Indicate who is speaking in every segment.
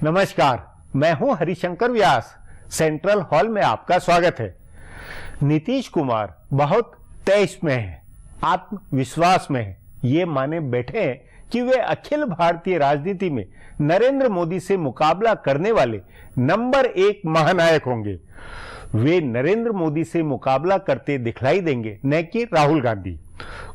Speaker 1: नमस्कार, मैं हूं हरिशंकर व्यास। सेंट्रल हॉल में आपका स्वागत है। नीतीश कुमार बहुत तेज में है, आत्मविश्वास में है। ये माने बैठे हैं कि वे अखिल भारतीय राजनीति में नरेंद्र मोदी से मुकाबला करने वाले नंबर 1 महानायक होंगे। वे नरेंद्र मोदी से मुकाबला करते दिखलाई देंगे, न कि राहुल गांधी।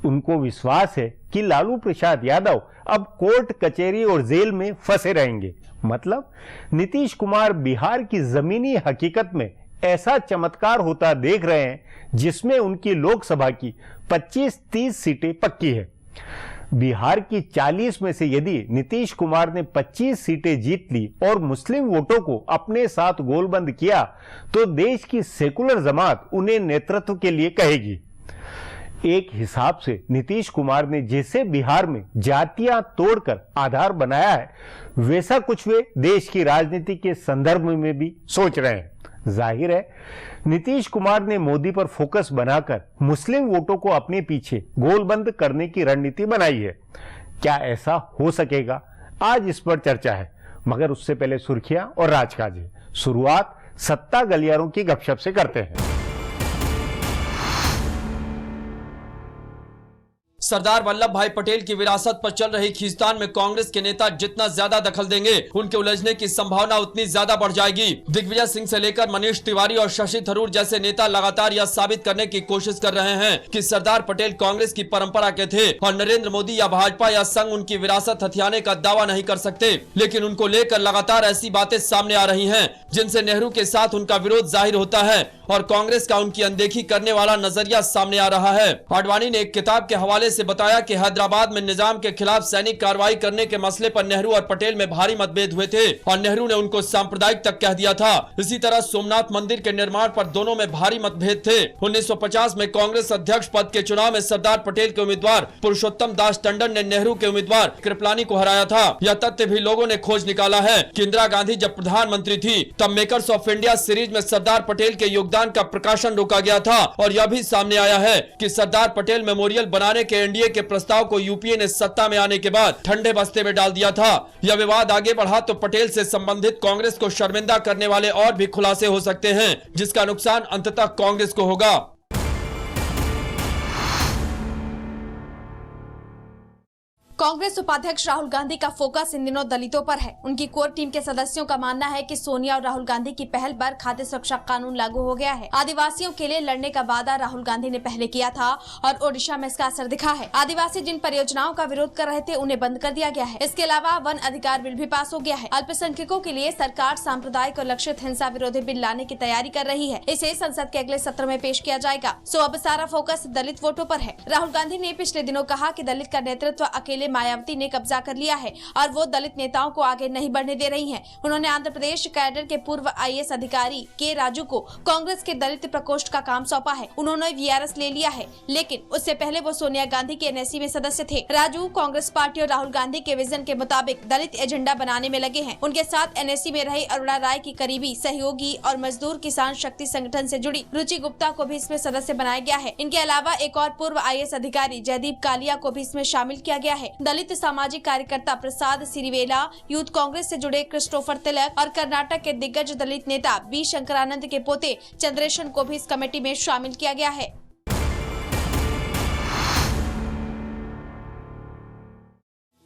Speaker 1: उनको विश्वास है कि लालू प्रसाद यादव अब कोर्ट कचहरी और जेल में फंसे रहेंगे। मतलब नीतीश कुमार बिहार की जमीनी हकीकत में ऐसा चमत्कार होता देख रहे हैं जिसमें उनकी लोकसभा की 25-30 सीटें पक्की है। बिहार की 40 में से यदि नीतीश कुमार ने 25 सीटें जीत ली और मुस्लिम वोटों को अपने साथ गोलबंद किया तो देश की सेकुलर जमात उन्हें नेतृत्व के लिए कहेगी। एक हिसाब से नीतीश कुमार ने जैसे बिहार में जातियां तोड़कर आधार बनाया है, वैसा कुछ वे देश की राजनीति के संदर्भ में भी सोच रहे हैं। जाहिर है नीतीश कुमार ने मोदी पर फोकस बनाकर मुस्लिम वोटों को अपने पीछे गोलबंद करने की रणनीति बनाई है। क्या ऐसा हो सकेगा? आज इस पर चर्चा है, मगर उससे पहले सुर्खियां और राजकाज है। शुरुआत सत्ता गलियारों की गपशप से करते हैं।
Speaker 2: सरदार वल्लभ भाई पटेल की विरासत पर चल रही खींचतान में कांग्रेस के नेता जितना ज्यादा दखल देंगे, उनके उलझने की संभावना उतनी ज्यादा बढ़ जाएगी। दिग्विजय सिंह से लेकर मनीष तिवारी और शशि थरूर जैसे नेता लगातार यह साबित करने की कोशिश कर रहे हैं कि सरदार पटेल कांग्रेस की परंपरा के थे और नरेंद्र मोदी या भाजपा या संघ उनकी विरासत हथियाने का दावा नहीं कर सकते। लेकिन उनको लेकर लगातार ऐसी बातें सामने आ रही है जिनसे नेहरू के साथ उनका विरोध जाहिर होता है और कांग्रेस का उनकी अनदेखी करने वाला नजरिया सामने आ रहा है। आडवाणी ने एक किताब के हवाले से बताया कि हैदराबाद में निजाम के खिलाफ सैनिक कार्रवाई करने के मसले पर नेहरू और पटेल में भारी मतभेद हुए थे और नेहरू ने उनको सांप्रदायिक तक कह दिया था। इसी तरह सोमनाथ मंदिर के निर्माण पर दोनों में भारी मतभेद थे। 1950 में कांग्रेस अध्यक्ष पद के चुनाव में सरदार पटेल के उम्मीदवार पुरुषोत्तम दास टंडन ने नेहरू के उम्मीदवार कृपलानी को हराया था। यह तथ्य भी लोगों ने खोज निकाला है कि इंदिरा गांधी जब प्रधानमंत्री थी तब मेकर्स ऑफ इंडिया सीरीज में सरदार पटेल के योगदान का प्रकाशन रोका गया था और यह भी सामने आया है कि सरदार पटेल मेमोरियल बनाने के एनडीए के प्रस्ताव को यूपीए ने सत्ता में आने के बाद ठंडे बस्ते में डाल दिया था। यह विवाद आगे बढ़ा तो पटेल से संबंधित कांग्रेस को शर्मिंदा करने वाले और भी खुलासे हो सकते हैं, जिसका नुकसान अंततः कांग्रेस को होगा।
Speaker 3: कांग्रेस उपाध्यक्ष राहुल गांधी का फोकस इन दिनों दलितों पर है। उनकी कोर टीम के सदस्यों का मानना है कि सोनिया और राहुल गांधी की पहल पर खाद्य सुरक्षा कानून लागू हो गया है। आदिवासियों के लिए लड़ने का वादा राहुल गांधी ने पहले किया था और ओडिशा में इसका असर दिखा है। आदिवासी जिन परियोजनाओं का विरोध कर रहे थे उन्हें बंद कर दिया गया है। इसके अलावा वन अधिकार बिल भी पास हो गया है। अल्पसंख्यकों के लिए सरकार सांप्रदायिक और लक्षित हिंसा विरोधी बिल लाने की तैयारी कर रही है। इसे संसद के अगले सत्र में पेश किया जाएगा। सो अब सारा फोकस दलित वोटों पर है। राहुल गांधी ने पिछले दिनों कहा कि दलित का नेतृत्व अकेले मायावती ने कब्जा कर लिया है और वो दलित नेताओं को आगे नहीं बढ़ने दे रही हैं। उन्होंने आंध्र प्रदेश कैडर के पूर्व आईएएस अधिकारी के राजू को कांग्रेस के दलित प्रकोष्ठ का काम सौंपा है। उन्होंने वीआरएस ले लिया है, लेकिन उससे पहले वो सोनिया गांधी के एनएससी में सदस्य थे। राजू कांग्रेस पार्टी और राहुल गांधी के विजन के मुताबिक दलित एजेंडा बनाने में लगे हैं। उनके साथ एनएससी में रही अरुणा राय की करीबी सहयोगी और मजदूर किसान शक्ति संगठन से जुड़ी रुचि गुप्ता को भी इसमें सदस्य बनाया गया है। इनके अलावा एक और पूर्व आईएएस अधिकारी जयदीप कालिया को भी इसमें शामिल किया गया है। दलित सामाजिक कार्यकर्ता प्रसाद सिरिवेला, यूथ कांग्रेस से जुड़े क्रिस्टोफर तिलक और कर्नाटक के दिग्गज दलित नेता बी शंकरानंद के पोते चंद्रेशन को भी इस कमेटी में शामिल किया गया है।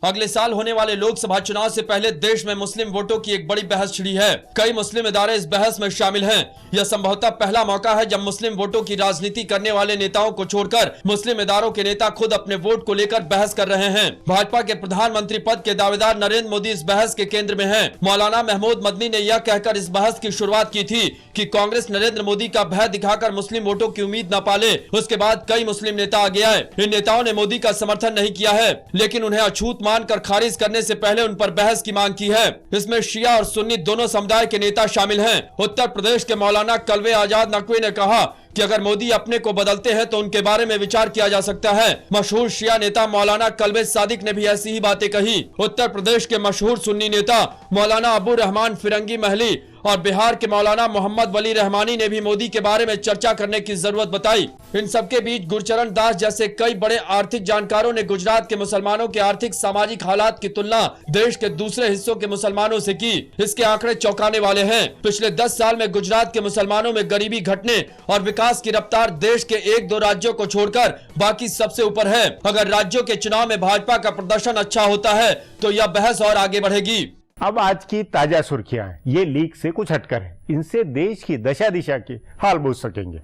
Speaker 2: अगले साल होने वाले लोकसभा चुनाव से पहले देश में मुस्लिम वोटों की एक बड़ी बहस छिड़ी है। कई मुस्लिम इदारे इस बहस में शामिल हैं। यह संभवतः पहला मौका है जब मुस्लिम वोटों की राजनीति करने वाले नेताओं को छोड़कर मुस्लिम इदारों के नेता खुद अपने वोट को लेकर बहस कर रहे हैं। भाजपा के प्रधानमंत्री पद के दावेदार नरेंद्र मोदी इस बहस के केंद्र में हैं। मौलाना महमूद मदनी ने यह कहकर इस बहस की शुरुआत की थी कि कांग्रेस नरेंद्र मोदी का भय दिखाकर मुस्लिम वोटों की उम्मीद न पाले। उसके बाद कई मुस्लिम नेता आगे आए। इन नेताओं ने मोदी का समर्थन नहीं किया है, लेकिन उन्हें अछूत मानकर खारिज करने से पहले उन पर बहस की मांग की है। इसमें शिया और सुन्नी दोनों समुदाय के नेता शामिल हैं। उत्तर प्रदेश के मौलाना कल्वे आजाद नकवी ने कहा कि अगर मोदी अपने को बदलते हैं तो उनके बारे में विचार किया जा सकता है। मशहूर शिया नेता मौलाना कल्वे सादिक ने भी ऐसी ही बातें कही। उत्तर प्रदेश के मशहूर सुन्नी नेता मौलाना अबू रहमान फिरंगी महली और बिहार के मौलाना मोहम्मद वली रहमानी ने भी मोदी के बारे में चर्चा करने की जरूरत बताई। इन सबके बीच गुरचरण दास जैसे कई बड़े आर्थिक जानकारों ने गुजरात के मुसलमानों के आर्थिक सामाजिक हालात की तुलना देश के दूसरे हिस्सों के मुसलमानों से की। इसके आंकड़े चौंकाने वाले हैं। पिछले 10 साल में गुजरात के मुसलमानों में गरीबी घटने और विकास की रफ्तार देश के 1-2 राज्यों को छोड़कर बाकी सबसे ऊपर है। अगर राज्यों के चुनाव में भाजपा का प्रदर्शन अच्छा होता है तो यह बहस और आगे बढ़ेगी।
Speaker 1: अब आज की ताजा सुर्खियां हैं। ये लीक से कुछ हटकर है। इनसे देश की दशा दिशा की हाल बूझ सकेंगे।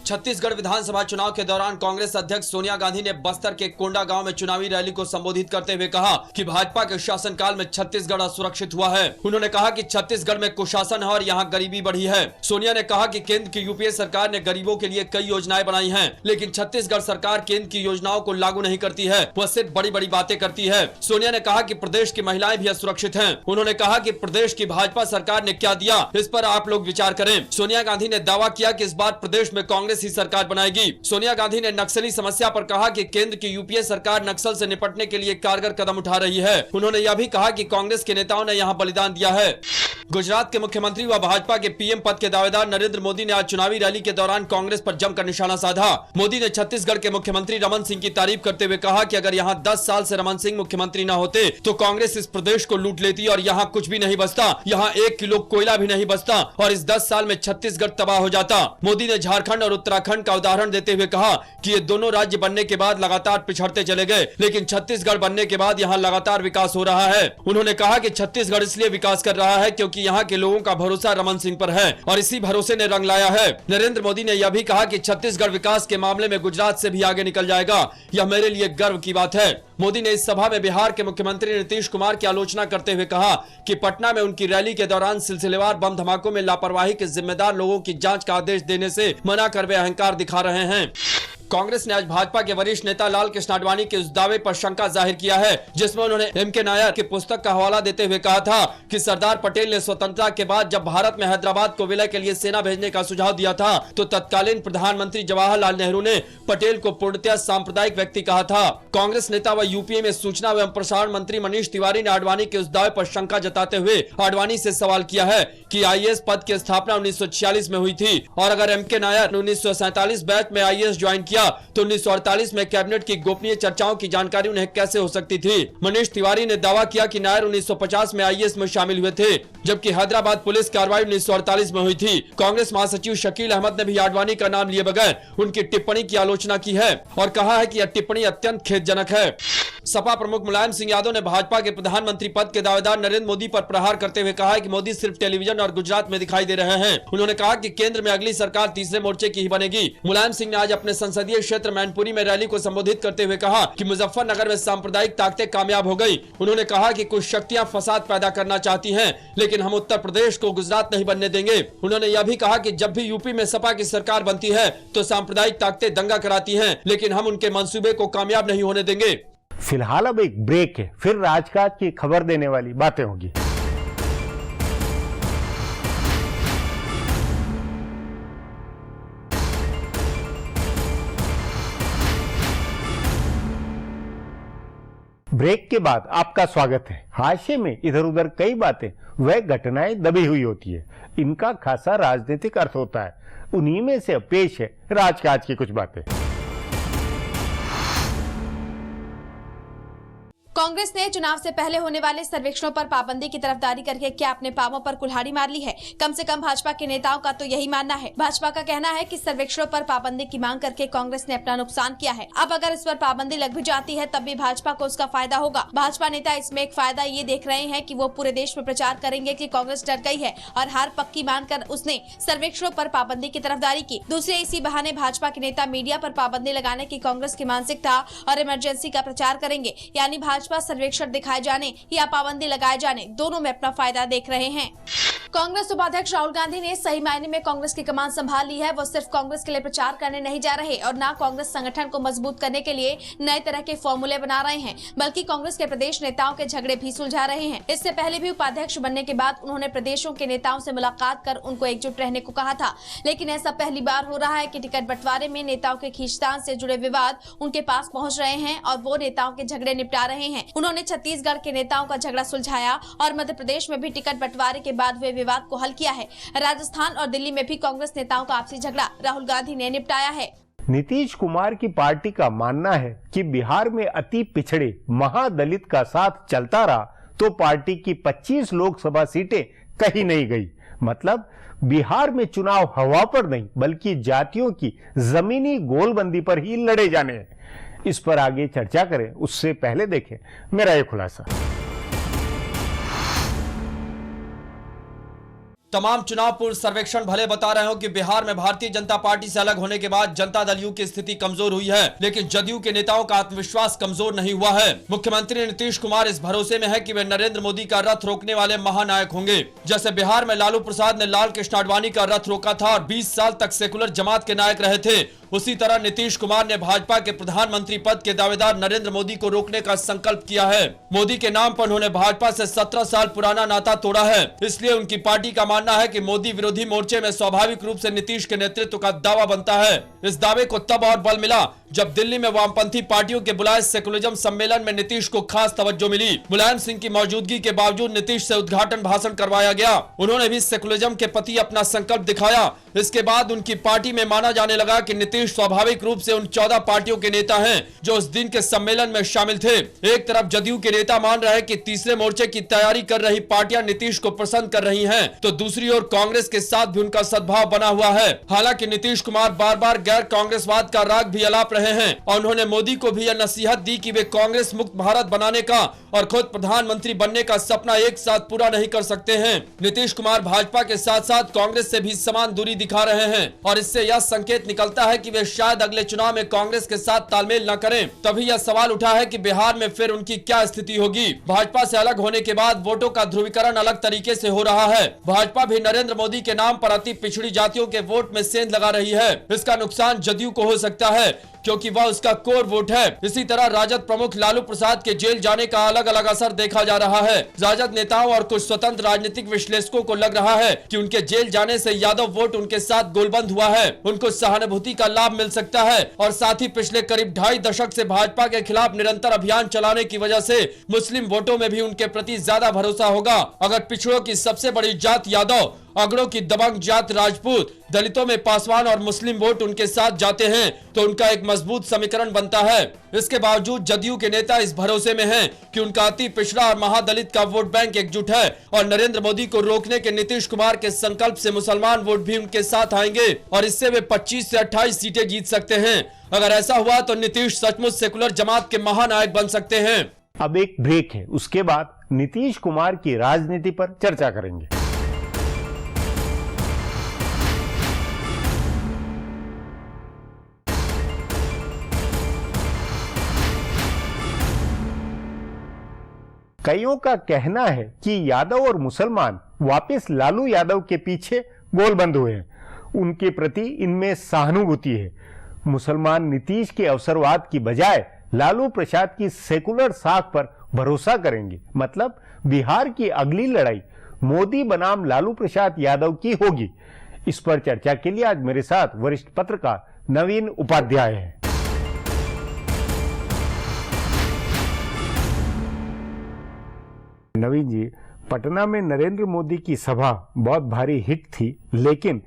Speaker 2: छत्तीसगढ़ विधानसभा चुनाव के दौरान कांग्रेस अध्यक्ष सोनिया गांधी ने बस्तर के कोंडा गांव में चुनावी रैली को संबोधित करते हुए कहा कि भाजपा के शासनकाल में छत्तीसगढ़ असुरक्षित हुआ है। उन्होंने कहा कि छत्तीसगढ़ में कुशासन है और यहां गरीबी बढ़ी है। सोनिया ने कहा कि केंद्र की यूपीए सरकार ने गरीबों के लिए कई योजनाएं बनाई हैं, लेकिन छत्तीसगढ़ सरकार केंद्र की योजनाओं को लागू नहीं करती है, वह सिर्फ बड़ी बड़ी बातें करती है। सोनिया ने कहा कि प्रदेश की महिलाएं भी असुरक्षित हैं। उन्होंने कहा कि प्रदेश की भाजपा सरकार ने क्या दिया, इस पर आप लोग विचार करें। सोनिया गांधी ने दावा किया कि इस बार प्रदेश में कांग्रेस ही सरकार बनाएगी। सोनिया गांधी ने नक्सली समस्या पर कहा कि केंद्र की यूपीए सरकार नक्सल से निपटने के लिए कारगर कदम उठा रही है। उन्होंने यह भी कहा कि कांग्रेस के नेताओं ने यहां बलिदान दिया है। गुजरात के मुख्यमंत्री व भाजपा के पीएम पद के दावेदार नरेंद्र मोदी ने आज चुनावी रैली के दौरान कांग्रेस पर जमकर निशाना साधा। मोदी ने छत्तीसगढ़ के मुख्यमंत्री रमन सिंह की तारीफ करते हुए कहा कि अगर यहां 10 साल से रमन सिंह मुख्यमंत्री न होते तो कांग्रेस इस प्रदेश को लूट लेती और यहां कुछ भी नहीं बचता, यहां 1 किलो कोयला भी नहीं बचता और इस 10 साल में छत्तीसगढ़ तबाह हो जाता। मोदी ने झारखंड और उत्तराखंड का उदाहरण देते हुए कहा कि ये दोनों राज्य बनने के बाद लगातार पिछड़ते चले गए, लेकिन छत्तीसगढ़ बनने के बाद यहाँ लगातार विकास हो रहा है। उन्होंने कहा कि छत्तीसगढ़ इसलिए विकास कर रहा है क्योंकि यहाँ के लोगों का भरोसा रमन सिंह पर है और इसी भरोसे ने रंग लाया है। नरेंद्र मोदी ने यह भी कहा कि छत्तीसगढ़ विकास के मामले में गुजरात से भी आगे निकल जाएगा, यह मेरे लिए गर्व की बात है। मोदी ने इस सभा में बिहार के मुख्यमंत्री नीतीश कुमार की आलोचना करते हुए कहा कि पटना में उनकी रैली के दौरान सिलसिलेवार बम धमाकों में लापरवाही के जिम्मेदार लोगों की जांच का आदेश देने से मना कर वे अहंकार दिखा रहे हैं। कांग्रेस ने आज भाजपा के वरिष्ठ नेता लाल कृष्ण आडवाणी के उस दावे पर शंका जाहिर किया है जिसमें उन्होंने एम.के. नायर की पुस्तक का हवाला देते हुए कहा था कि सरदार पटेल ने स्वतंत्रता के बाद जब भारत में हैदराबाद को विलय के लिए सेना भेजने का सुझाव दिया था तो तत्कालीन प्रधानमंत्री जवाहरलाल नेहरू ने पटेल को पूर्णतः सांप्रदायिक व्यक्ति कहा था। कांग्रेस नेता व यूपीए में सूचना एवं प्रसारण मंत्री मनीष तिवारी ने आडवाणी के उस दावे पर शंका जताते हुए आडवाणी से सवाल किया है कि आईएएस पद की स्थापना 1946 में हुई थी और अगर एम.के. नायर ने 1947 बैच में आईएएस ज्वाइन किया तो 1948 में कैबिनेट की गोपनीय चर्चाओं की जानकारी उन्हें कैसे हो सकती थी। मनीष तिवारी ने दावा किया कि नायर 1950 में आईएएस में शामिल हुए थे जबकि हैदराबाद पुलिस कार्रवाई 1948 में हुई थी। कांग्रेस महासचिव शकील अहमद ने भी आडवाणी का नाम लिए बगैर उनकी टिप्पणी की आलोचना की है और कहा है कि यह टिप्पणी अत्यंत खेदजनक है। सपा प्रमुख मुलायम सिंह यादव ने भाजपा के प्रधानमंत्री पद के दावेदार नरेंद्र मोदी पर प्रहार करते हुए कहा है कि मोदी सिर्फ टेलीविजन और गुजरात में दिखाई दे रहे हैं। उन्होंने कहा कि केंद्र में अगली सरकार तीसरे मोर्चे की ही बनेगी। मुलायम सिंह ने आज अपने संसदीय क्षेत्र मैनपुरी में रैली को संबोधित करते हुए कहा कि मुजफ्फरनगर में सांप्रदायिक ताकतें कामयाब हो गई। उन्होंने कहा कि कुछ शक्तियां फसाद पैदा करना चाहती हैं, लेकिन हम उत्तर प्रदेश को गुजरात नहीं बनने देंगे। उन्होंने यह भी कहा कि जब भी यूपी में सपा की सरकार बनती है तो सांप्रदायिक ताकतें दंगा कराती हैं, लेकिन हम उनके मंसूबे को कामयाब नहीं होने देंगे।
Speaker 1: फिलहाल अब एक ब्रेक है, फिर राजकाज की खबर देने वाली बातें होगी। ब्रेक के बाद आपका स्वागत है। हाशिए में इधर उधर कई बातें वह घटनाएं दबी हुई होती है, इनका खासा राजनीतिक अर्थ होता है। उन्हीं में से पेश है राजकाज की कुछ बातें।
Speaker 3: कांग्रेस ने चुनाव से पहले होने वाले सर्वेक्षणों पर पाबंदी की तरफदारी करके क्या अपने पांवों पर कुल्हाड़ी मार ली है? कम से कम भाजपा के नेताओं का तो यही मानना है। भाजपा का कहना है कि सर्वेक्षणों पर पाबंदी की मांग करके कांग्रेस ने अपना नुकसान किया है। अब अगर इस पर पाबंदी लग भी जाती है तब भी भाजपा को उसका फायदा होगा। भाजपा नेता इसमें एक फायदा ये देख रहे हैं कि वो पूरे देश में प्रचार करेंगे कि कांग्रेस डर गई है और हार पक्की मानकर उसने सर्वेक्षणों पर पाबंदी की तरफदारी की। दूसरे इसी बहाने भाजपा के नेता मीडिया पर पाबंदी लगाने की कांग्रेस की मानसिकता और इमरजेंसी का प्रचार करेंगे। यानी भाजपा सर्वेक्षण दिखाए जाने या पाबंदी लगाए जाने दोनों में अपना फायदा देख रहे हैं। कांग्रेस उपाध्यक्ष राहुल गांधी ने सही मायने में कांग्रेस की कमान संभाल ली है। वो सिर्फ कांग्रेस के लिए प्रचार करने नहीं जा रहे और न कांग्रेस संगठन को मजबूत करने के लिए नए तरह के फॉर्मूले बना रहे हैं, बल्कि कांग्रेस के प्रदेश नेताओं के झगड़े भी सुलझा रहे हैं। इससे पहले भी उपाध्यक्ष बनने के बाद उन्होंने प्रदेशों के नेताओं से मुलाकात कर उनको एकजुट रहने को कहा था, लेकिन ऐसा पहली बार हो रहा है कि टिकट बंटवारे में नेताओं के खींचतान से जुड़े विवाद उनके पास पहुंच रहे हैं और वो नेताओं के झगड़े निपटा रहे हैं। उन्होंने छत्तीसगढ़ के नेताओं का झगड़ा सुलझाया और मध्य प्रदेश में भी टिकट बंटवारे के बाद हुए विवाद को हल किया है। राजस्थान और दिल्ली में भी कांग्रेस नेताओं का आपसी झगड़ा राहुल गांधी ने निपटाया है।
Speaker 1: नीतीश कुमार की पार्टी का मानना है कि बिहार में अति पिछड़े महादलित का साथ चलता रहा तो पार्टी की 25 लोकसभा सीटें कहीं नहीं गई। मतलब बिहार में चुनाव हवा पर नहीं बल्कि जातियों की जमीनी गोलबंदी पर ही लड़े जाने हैं। इस पर आगे चर्चा करें उससे पहले देखें मेरा ये खुलासा।
Speaker 2: तमाम चुनाव पूर्व सर्वेक्षण भले बता रहे हो कि बिहार में भारतीय जनता पार्टी से अलग होने के बाद जनता दल यू की स्थिति कमजोर हुई है, लेकिन जदयू के नेताओं का आत्मविश्वास कमजोर नहीं हुआ है। मुख्यमंत्री नीतीश कुमार इस भरोसे में है कि वे नरेंद्र मोदी का रथ रोकने वाले महानायक होंगे। जैसे बिहार में लालू प्रसाद ने लाल कृष्ण आडवाणी का रथ रोका था और 20 साल तक सेकुलर जमात के नायक रहे थे, उसी तरह नीतीश कुमार ने भाजपा के प्रधानमंत्री पद के दावेदार नरेंद्र मोदी को रोकने का संकल्प किया है। मोदी के नाम पर उन्होंने भाजपा से 17 साल पुराना नाता तोड़ा है, इसलिए उनकी पार्टी का मानना है कि मोदी विरोधी मोर्चे में स्वाभाविक रूप से नीतीश के नेतृत्व का दावा बनता है। इस दावे को तब और बल मिला जब दिल्ली में वामपंथी पार्टियों के बुलाए सेकुलरिज्म सम्मेलन में नीतीश को खास तवज्जो मिली। मुलायम सिंह की मौजूदगी के बावजूद नीतीश से उद्घाटन भाषण करवाया गया। उन्होंने भी सेकुलरिज्म के प्रति अपना संकल्प दिखाया। इसके बाद उनकी पार्टी में माना जाने लगा कि नीतीश स्वाभाविक रूप से उन 14 पार्टियों के नेता हैं जो उस दिन के सम्मेलन में शामिल थे। एक तरफ जदयू के नेता मान रहे हैं कि तीसरे मोर्चे की तैयारी कर रही पार्टियां नीतीश को पसंद कर रही हैं, तो दूसरी ओर कांग्रेस के साथ भी उनका सद्भाव बना हुआ है। हालांकि नीतीश कुमार बार बार गैर कांग्रेसवाद का राग भी अलाप रहे हैं और उन्होंने मोदी को भी यह नसीहत दी कि वे कांग्रेस मुक्त भारत बनाने का और खुद प्रधानमंत्री बनने का सपना एक साथ पूरा नहीं कर सकते हैं। नीतीश कुमार भाजपा के साथ साथ कांग्रेस से भी समान दूरी दिखा रहे हैं और इससे यह संकेत निकलता है कि वे शायद अगले चुनाव में कांग्रेस के साथ तालमेल न करें। तभी यह सवाल उठा है कि बिहार में फिर उनकी क्या स्थिति होगी। भाजपा से अलग होने के बाद वोटों का ध्रुवीकरण अलग तरीके से हो रहा है। भाजपा भी नरेंद्र मोदी के नाम पर अति पिछड़ी जातियों के वोट में सेंध लगा रही है। इसका नुकसान जदयू को हो सकता है क्योंकि वह उसका कोर वोट है। इसी तरह राजद प्रमुख लालू प्रसाद के जेल जाने का अलग अलग असर देखा जा रहा है। राजद नेताओं और कुछ स्वतंत्र राजनीतिक विश्लेषकों को लग रहा है कि उनके जेल जाने से यादव वोट उनके साथ गोलबंद हुआ है, उनको सहानुभूति का लाभ मिल सकता है और साथ ही पिछले करीब 2.5 दशक से भाजपा के खिलाफ निरंतर अभियान चलाने की वजह से मुस्लिम वोटों में भी उनके प्रति ज्यादा भरोसा होगा। अगर पिछड़ों की सबसे बड़ी जात यादव, अगड़ों की दबंग जात राजपूत, दलितों में पासवान और मुस्लिम वोट उनके साथ जाते हैं तो उनका एक मजबूत समीकरण बनता है। इसके बावजूद जदयू के नेता इस भरोसे में हैं कि उनका अति पिछड़ा और महादलित का वोट बैंक एकजुट है और नरेंद्र मोदी को रोकने के नीतीश कुमार के संकल्प से मुसलमान वोट भी उनके साथ आएंगे और इससे वे 25 से 28 सीटें जीत सकते हैं। अगर ऐसा हुआ तो नीतीश सचमुच सेकुलर जमात के महानायक बन सकते हैं।
Speaker 1: अब एक ब्रेक है, उसके बाद नीतीश कुमार की राजनीति पर चर्चा करेंगे। कईयों का कहना है कि यादव और मुसलमान वापस लालू यादव के पीछे गोलबंद हुए हैं। उनके प्रति इनमें सहानुभूति है। मुसलमान नीतीश के अवसरवाद की बजाय लालू प्रसाद की सेकुलर साख पर भरोसा करेंगे। मतलब बिहार की अगली लड़ाई मोदी बनाम लालू प्रसाद यादव की होगी। इस पर चर्चा के लिए आज मेरे साथ वरिष्ठ पत्रकार नवीन उपाध्याय हैं। नवीन जी, पटना में नरेंद्र मोदी की सभा बहुत भारी हिट थी, लेकिन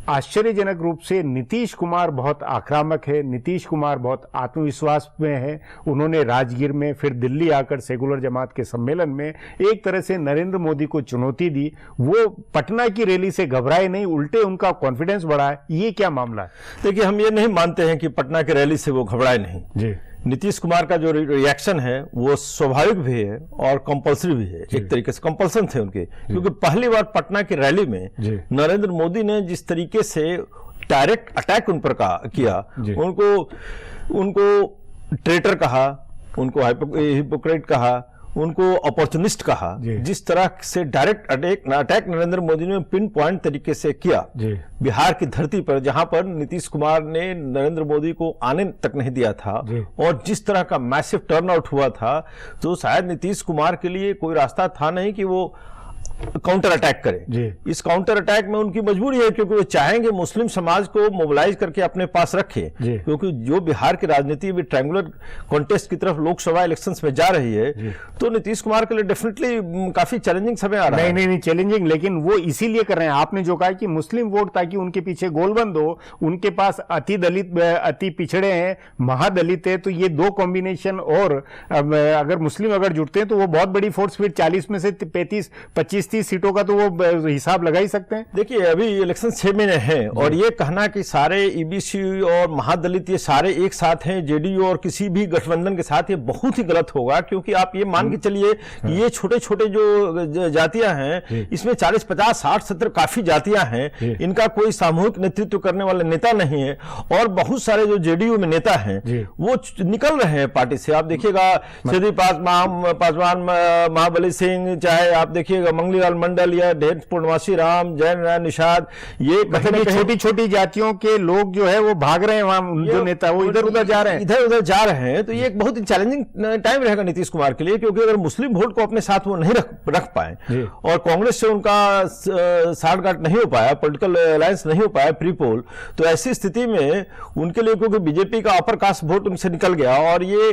Speaker 1: आश्चर्यजनक रूप से नीतीश कुमार बहुत आक्रामक है। नीतीश कुमार बहुत आत्मविश्वास में है। उन्होंने राजगीर में फिर दिल्ली आकर सेकुलर जमात के सम्मेलन में एक तरह से नरेंद्र मोदी को चुनौती दी। वो पटना की रैली से घबराए नहीं, उल्टे उनका कॉन्फिडेंस बढ़ा है। ये क्या मामला है?
Speaker 4: देखिए, हम ये नहीं मानते हैं कि पटना की रैली से वो घबराए नहीं जी। नीतीश कुमार का जो रिएक्शन है वो स्वाभाविक भी है और कंपल्सरी भी है। एक तरीके से कंपल्सन थे उनके, क्योंकि पहली बार पटना की रैली में नरेंद्र मोदी ने जिस तरीके से डायरेक्ट अटैक उन पर किया, उनको ट्रेटर कहा, उनको हिपोक्रेट कहा, उनको अपॉर्चुनिस्ट कहा, जिस तरह से डायरेक्ट अटैक नरेंद्र मोदी ने पिन पॉइंट तरीके से किया बिहार की धरती पर, जहां पर नीतीश कुमार ने नरेंद्र मोदी को आने तक नहीं दिया था, और जिस तरह का मैसिव टर्नआउट हुआ था, तो शायद नीतीश कुमार के लिए कोई रास्ता था नहीं कि वो काउंटर अटैक करें। इस काउंटर अटैक में उनकी मजबूरी है, क्योंकि वो चाहेंगे मुस्लिम समाज को मोबिलाइज करके अपने पास रखें, क्योंकि जो बिहार की राजनीति भी ट्रायंगुलर कॉन्टेस्ट की तरफ लोकसभा इलेक्शंस में जा रही है, तो नीतीश कुमार के लिए डेफिनेटली काफी चैलेंजिंग समय आ रहा है।
Speaker 1: नहीं चैलेंजिंग, लेकिन वो इसीलिए कर रहे हैं, आपने जो कहा कि मुस्लिम वोट ताकि उनके पीछे गोलबंद हो, उनके पास अति दलित, अति पिछड़े हैं, महादलित है, तो ये दो कॉम्बिनेशन, और अगर मुस्लिम अगर जुड़ते हैं तो वो बहुत बड़ी फोर्स, फिर 40 में से 35-25-30 सीटों का तो वो हिसाब लगा ही सकते हैं।
Speaker 4: देखिए, अभी इलेक्शन 6 महीने हैं, और ये कहना कि सारे ईबीसी और महादलित ये सारे एक साथ हैं जेडीयू और किसी भी गठबंधन के साथ, ये बहुत ही गलत होगा, क्योंकि आप ये मान के चलिए कि ये छोटे छोटे जो जातियां हैं, इसमें 40, 50, 60, 70 काफी जातियां हैं, इनका कोई सामूहिक नेतृत्व करने वाला नेता नहीं है, और बहुत सारे जो जेडीयू में नेता हैं वो निकल रहे हैं पार्टी से। आप देखिएगा श्री पासवान, महाबली सिंह, चाहे आप देखिएगा मंगलीलाल मंडल या ढेर पूर्णमासी राम, जैन राय निषाद, ये
Speaker 1: छोटी छोटी जातियों के लोग जो है वो भाग रहे हैं, वहां जो नेता वो इधर उधर जा रहे हैं, तो ये एक बहुत ही चैलेंजिंग टाइम रहेगा नीतीश कुमार के लिए, क्योंकि अगर मुस्लिम वोट को अपने साथ वो नहीं रख पाए और कांग्रेस से उनका साठगांठ नहीं हो पाया, पॉलिटिकल अलायंस नहीं हो पाया प्री पोल, तो ऐसी स्थिति में उनके लिए, क्योंकि बीजेपी का अपर कास्ट वोट उनसे निकल गया, और ये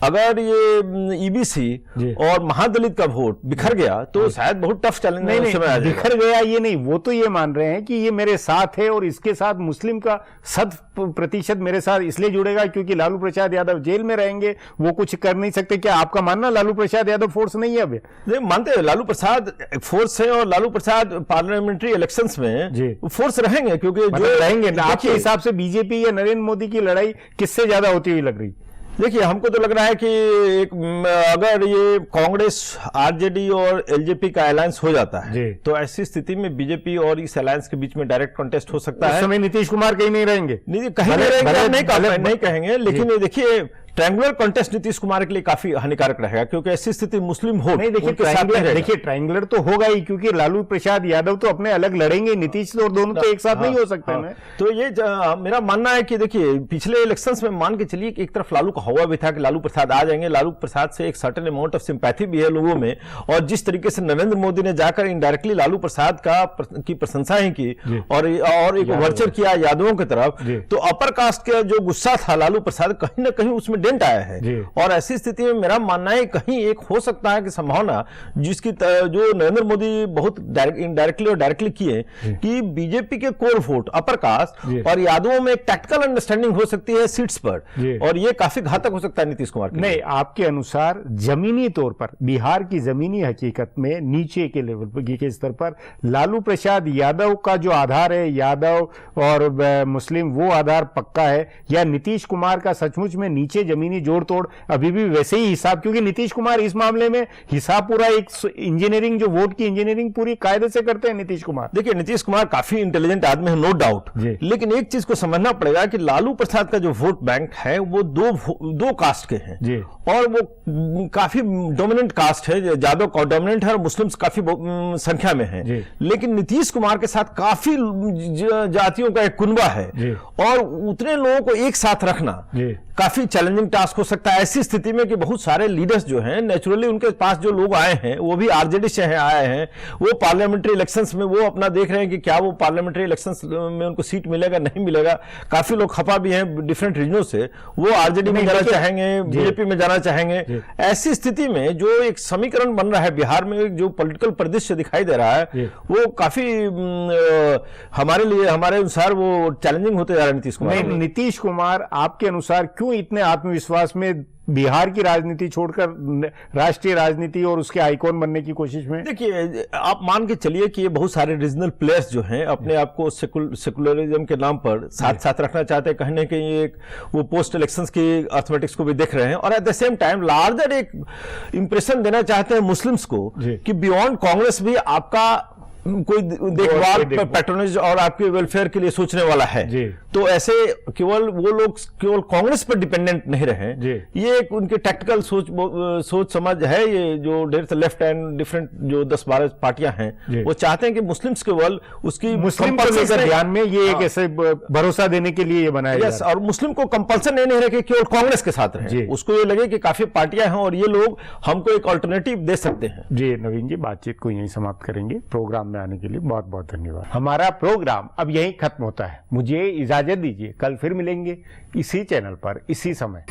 Speaker 1: अगर ये ईबीसी और महादलित का वोट बिखर गया तो शायद बहुत टफ चैलेंज नहीं, बिखर गया ये नहीं, वो तो ये मान रहे हैं कि ये मेरे साथ है, और इसके साथ मुस्लिम का 100% मेरे साथ इसलिए जुड़ेगा क्योंकि लालू प्रसाद यादव जेल में रहेंगे, वो कुछ कर नहीं सकते। क्या आपका मानना लालू प्रसाद यादव फोर्स नहीं है? अब
Speaker 4: नहीं मानते हैं, लालू प्रसाद फोर्स है, और लालू प्रसाद पार्लियामेंट्री इलेक्शंस में फोर्स रहेंगे, क्योंकि जो
Speaker 1: रहेंगे, आपके हिसाब से बीजेपी या नरेंद्र मोदी की लड़ाई किससे ज्यादा होती हुई लग रही?
Speaker 4: देखिए, हमको तो लग रहा है कि अगर ये कांग्रेस, आरजेडी और एलजेपी का अलायंस हो जाता है, तो ऐसी स्थिति में बीजेपी और इस अलायंस के बीच में डायरेक्ट कॉन्टेस्ट हो सकता है।
Speaker 1: उस समय नीतीश कुमार कहीं नहीं रहेंगे,
Speaker 4: कहीं नहीं कहेंगे, लेकिन देखिए ट्रायंगुलर कॉन्टेस्ट नीतीश कुमार के लिए काफी हानिकारक रहेगा, क्योंकि ऐसी स्थिति मुस्लिम वोट
Speaker 1: नहीं, देखिए ट्रायंगुलर तो होगा ही, क्योंकि लालू प्रसाद यादव तो अपने अलग लड़ेंगे, नीतीश और दोनों तो एक साथ नहीं हो सकते हैं।
Speaker 4: तो ये मेरा मानना है कि देखिए पिछले इलेक्शंस में मान के चलिए कि एक तरफ लालू का हवा भी था कि लालू प्रसाद आ जाएंगे, लालू प्रसाद से एक सर्टेन अमाउंट ऑफ सिंपैथी भी है लोगों में, और जिस तरीके से नरेंद्र मोदी ने जाकर इनडायरेक्टली लालू प्रसाद की प्रशंसा ही की और एक वर्चर किया यादवों की तरफ, तो अपर कास्ट का जो गुस्सा था लालू प्रसाद कहीं ना कहीं उसमें डेंट आया है। और ऐसी स्थिति में मेरा मानना है कहीं एक हो सकता है कि संभावना जिसकी जो नरेंद्र मोदी बहुत इनडायरेक्टली और डायरेक्टली किए कि बीजेपी के कोर वोट अपर कास्ट और यादवों में एक टैक्टिकल अंडरस्टैंडिंग हो सकती है सीट्स पर, और ये काफी घातक हो सकता है नीतीश कुमार के।
Speaker 1: नहीं, आपके अनुसार जमीनी तौर पर बिहार की जमीनी हकीकत में नीचे के लेवल के स्तर पर लालू प्रसाद यादव का जो आधार है, यादव और मुस्लिम, वो आधार पक्का है, या नीतीश कुमार का सचमुच में नीचे जमीनी जोड़ तोड़ अभी भी वैसे ही हिसाब? क्योंकि नीतीश कुमार इस मामले में हिसाब पूरा एक इंजीनियरिंग, जो वोट की इंजीनियरिंग पूरी कायदे से करते हैं नीतीश कुमार।
Speaker 4: देखिए, नीतीश कुमार काफी इंटेलिजेंट आदमी है, नो डाउट, लेकिन एक चीज को समझना पड़ेगा कि लालू प्रसाद का जो वोट बैंक है वो दो कास्ट के हैं, और वो काफी डोमिनेंट कास्ट है, यादव डोमिनेंट है और मुस्लिम्स काफी संख्या में है, लेकिन नीतीश कुमार के साथ काफी जातियों का एक कुनबा है, और उतने लोगों को एक साथ रखना काफी चैलेंजिंग टास्क हो सकता है। ऐसी स्थिति में कि बहुत सारे लीडर्स जो हैं नेचुरली उनके पास जो लोग आए हैं वो भी आरजेडी से आए हैं, वो पार्लियामेंट्री इलेक्शंस में वो अपना देख रहे हैं कि क्या वो पार्लियामेंट्री इलेक्शंस में उनको सीट मिलेगा नहीं मिलेगा। काफी लोग खफा भी हैं डिफरेंट रीजनों से, वो आरजेडी में जाना चाहेंगे, बीजेपी में जाना चाहेंगे। ऐसी स्थिति में जो एक समीकरण बन रहा है बिहार में, जो पॉलिटिकल परिदृश्य दिखाई दे रहा है, वो काफी हमारे लिए, हमारे अनुसार वो चैलेंजिंग होते जा रहा है नीतीश कुमार।
Speaker 1: नीतीश कुमार आपके अनुसार क्यों इतने आत्मविश्वास में बिहार की राजनीति छोड़कर राष्ट्रीय राजनीति और उसके आइकॉन बनने की कोशिश में?
Speaker 4: देखिए, आप मान के चलिए कि ये बहुत सारे रीजनल प्लेयर्स जो हैं अपने आप को सेकुलरिज्म के नाम पर साथ साथ रखना चाहते हैं, कहीं ना कहीं एक वो पोस्ट इलेक्शंस की अर्थमेटिक्स को भी देख रहे हैं, और at the same time larger एक इंप्रेशन देना चाहते हैं मुस्लिम्स को कि बियॉन्ड कांग्रेस भी आपका कोई देखभाल, पैट्रोनेज और आपके वेलफेयर के लिए सोचने वाला है
Speaker 1: जी।
Speaker 4: तो ऐसे केवल वो लोग केवल कांग्रेस पर डिपेंडेंट नहीं रहे। ये एक उनके टैक्टिकल सोच समझ है। ये जो लेफ्ट एंड डिफरेंट जो 10-12 पार्टियां हैं वो चाहते हैं कि मुस्लिम्स केवल उसकी
Speaker 1: मुस्लिम को लेकर ध्यान में ये एक ऐसे भरोसा देने के लिए ये बनाया
Speaker 4: यस, और मुस्लिम को कंपल्सन नहीं रहे कि केवल कांग्रेस के साथ रहे। उसको ये लगे कि काफी पार्टियां हैं और ये लोग हमको एक अल्टरनेटिव दे सकते हैं।
Speaker 1: जी नवीन जी, बातचीत को यहीं समाप्त करेंगे। प्रोग्राम में आने के लिए बहुत बहुत धन्यवाद। हमारा प्रोग्राम अब यहीं खत्म होता है, मुझे इजाजत दीजिए। कल फिर मिलेंगे इसी चैनल पर इसी समय।